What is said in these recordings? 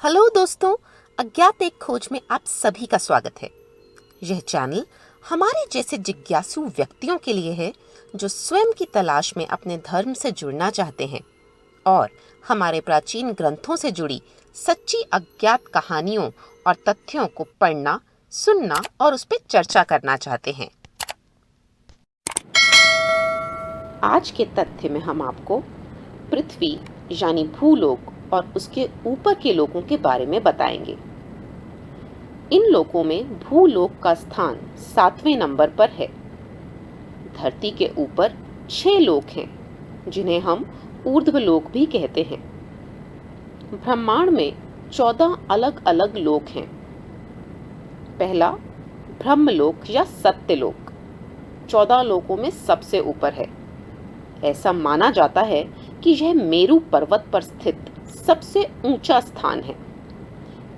Hello दोस्तों, अज्ञात एक खोज में आप सभी का स्वागत है। यह चैनल हमारे जैसे जिज्ञासु व्यक्तियों के लिए है जो स्वयं की तलाश में अपने धर्म से जुड़ना चाहते हैं और हमारे प्राचीन ग्रंथों से जुड़ी सच्ची अज्ञात कहानियों और तथ्यों को पढ़ना, सुनना और उस पर चर्चा करना चाहते हैं। आज के तथ्य में हम आपको पृथ्वी यानी भूलोक और उसके ऊपर के लोगों के बारे में बताएंगे। इन लोकों में भूलोक का स्थान 7वें नंबर पर है। धरती के ऊपर 6 लोक हैं जिन्हें हम ऊर्ध्वलोक भी कहते हैं। ब्रह्मांड में 14 अलग अलग लोक हैं। पहला ब्रह्मलोक या सत्यलोक 14 लोकों में सबसे ऊपर है। ऐसा माना जाता है कि यह मेरू पर्वत पर स्थित सबसे ऊंचा स्थान है।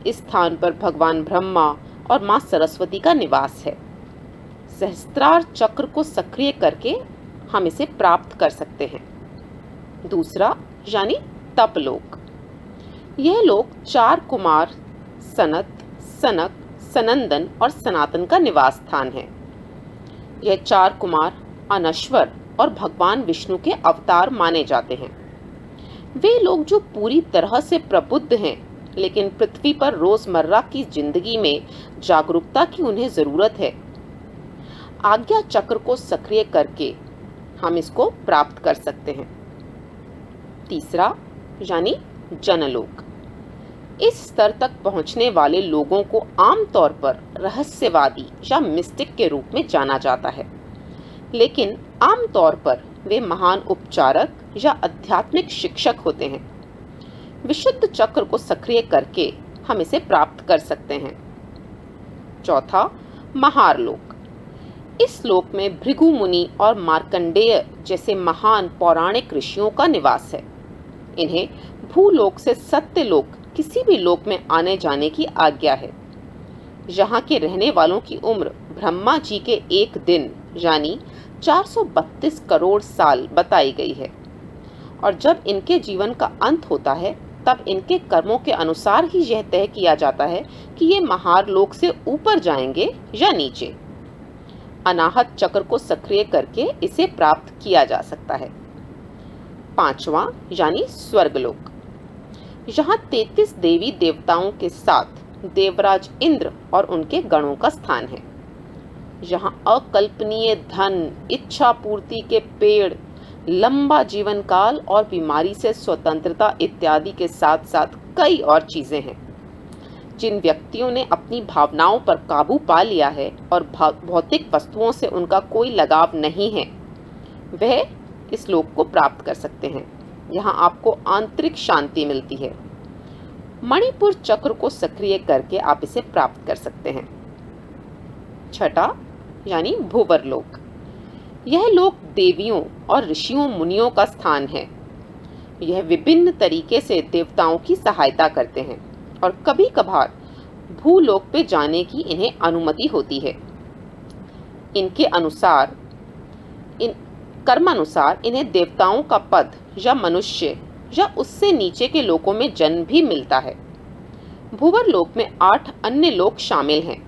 इस स्थान पर भगवान ब्रह्मा और मां सरस्वती का निवास है। सहस्त्रार चक्र को सक्रिय करके हम इसे प्राप्त कर सकते हैं। दूसरा यानी तपलोक। यह लोक 4 कुमार सनत, सनक, सनंदन और सनातन का निवास स्थान है। यह 4 कुमार अनश्वर और भगवान विष्णु के अवतार माने जाते हैं। वे लोग जो पूरी तरह से प्रबुद्ध हैं, लेकिन पृथ्वी पर रोजमर्रा की जिंदगी में जागरूकता की उन्हें जरूरत है। आज्ञा चक्र को सक्रिय करके हम इसको प्राप्त कर सकते हैं। तीसरा यानी जनलोक। इस स्तर तक पहुंचने वाले लोगों को आमतौर पर रहस्यवादी या मिस्टिक के रूप में जाना जाता है, लेकिन आमतौर पर वे महान उपचारक या आध्यात्मिक शिक्षक होते हैं। विशुद्ध चक्र को सक्रिय करके हम इसे प्राप्त कर सकते हैं। चौथा महारलोक। इस लोक में भृगु मुनि और मार्कंडेय जैसे महान पौराणिक ऋषियों का निवास है। इन्हें भूलोक से सत्यलोक किसी भी लोक में आने जाने की आज्ञा है। यहाँ के रहने वालों की उम्र ब्रह्मा जी के एक दिन यानी 432 करोड़ साल बताई गई है, और जब इनके जीवन का अंत होता है तब इनके कर्मों के अनुसार ही यह तय किया जाता है कि ये महारलोक से ऊपर जाएंगे या नीचे। अनाहत चक्र को सक्रिय करके इसे प्राप्त किया जा सकता है। पांचवा यानी स्वर्गलोक। यहाँ 33 देवी देवताओं के साथ देवराज इंद्र और उनके गणों का स्थान है। यहाँ अकल्पनीय धन, इच्छा पूर्ति के पेड़, लंबा जीवन काल और बीमारी से स्वतंत्रता इत्यादि के साथ साथ कई और चीजें हैं। जिन व्यक्तियों ने अपनी भावनाओं पर काबू पा लिया है और भौतिक वस्तुओं से उनका कोई लगाव नहीं है, वह इस लोक को प्राप्त कर सकते हैं। यहाँ आपको आंतरिक शांति मिलती है। मणिपुर चक्र को सक्रिय करके आप इसे प्राप्त कर सकते हैं। छठा यानी भूवरलोक। यह लोक देवियों और ऋषियों मुनियों का स्थान है। यह विभिन्न तरीके से देवताओं की सहायता करते हैं और कभी कभार भूलोक पे जाने की इन्हें अनुमति होती है। इनके अनुसार कर्मानुसार इन्हें देवताओं का पद या मनुष्य या उससे नीचे के लोकों में जन्म भी मिलता है। भूवरलोक में 8 अन्य लोक शामिल हैं।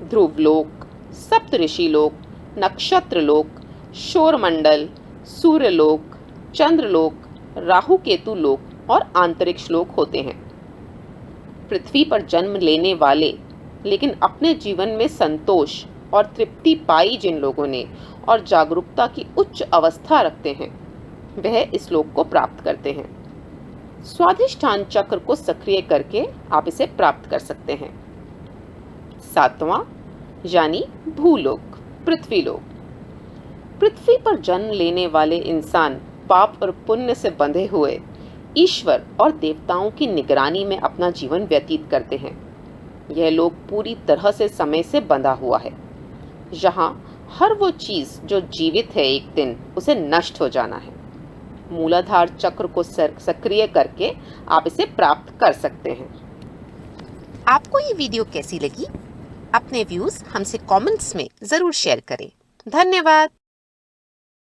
ध्रुवलोक, सप्तऋषि लोक, नक्षत्र लोक, शोरमंडल, सूर्यलोक, चंद्रलोक, राहु केतु लोक और आंतरिक्ष लोक होते हैं। पृथ्वी पर जन्म लेने वाले लेकिन अपने जीवन में संतोष और तृप्ति पाई जिन लोगों ने और जागरूकता की उच्च अवस्था रखते हैं, वह इस लोक को प्राप्त करते हैं। स्वाधिष्ठान चक्र को सक्रिय करके आप इसे प्राप्त कर सकते हैं। 7वां यानी भूलोक, पृथ्वीलोक। पृथ्वी पर जन्म लेने वाले इंसान पाप और पुण्य से बंधे हुए ईश्वर और देवताओं की निगरानी में अपना जीवन व्यतीत करते हैं। यह लोक पूरी तरह से समय से बंधा हुआ है। यहाँ हर वो चीज जो जीवित है एक दिन उसे नष्ट हो जाना है। मूलाधार चक्र को सक्रिय करके आप इसे प्राप्त कर सकते हैं। आपको ये वीडियो कैसी लगी? अपने व्यूज हमसे कमेंट्स में जरूर शेयर करें। धन्यवाद।